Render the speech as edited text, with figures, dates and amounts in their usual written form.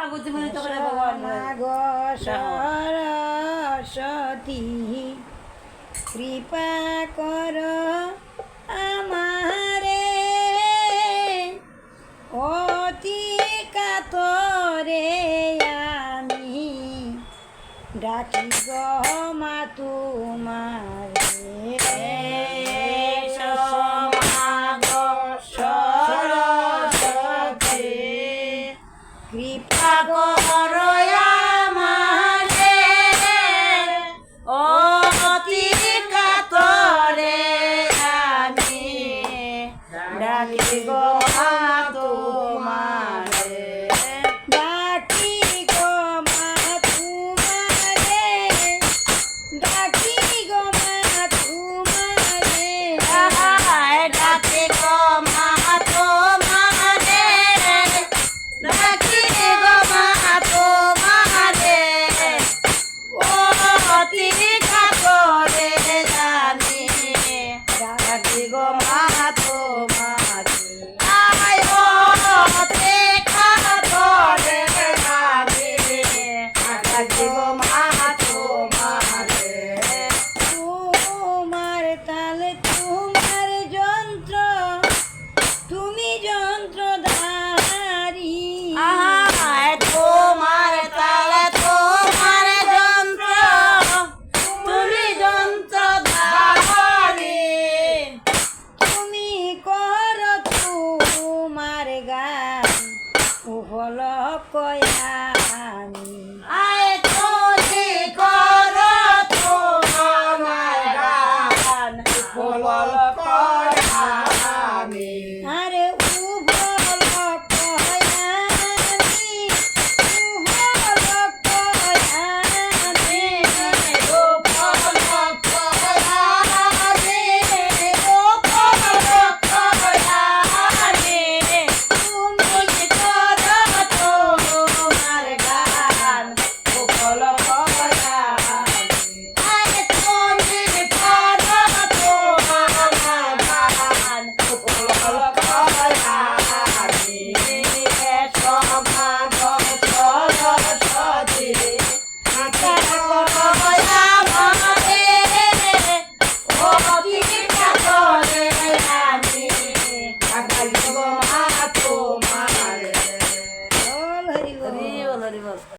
গো সরস্বতী কৃপা কর আমারে অতি কাতরে আমি ডাকি গো মা তোমারে কৃপা কর আমারে অতি কাতরে আমি ডাকি গো মা তোমারে ডাকি গো মা তোমারে ডাকি গো মা তোমারে ডাকি গো মা তোমারে ডাকি গো মা তোমারে অতি কাতরে জানি ডাকি গো মা তোমারে আয় অতি কাতরে জানি ডাকি গো মা তোমারে তোমার তালে তোমার যন্ত্র তুমি যন্ত্রধারী তোমার তালে তোমার যন্ত্র তুমি যন্ত্রধারী তুমি কর তোমার গান উপলক্ষ আমি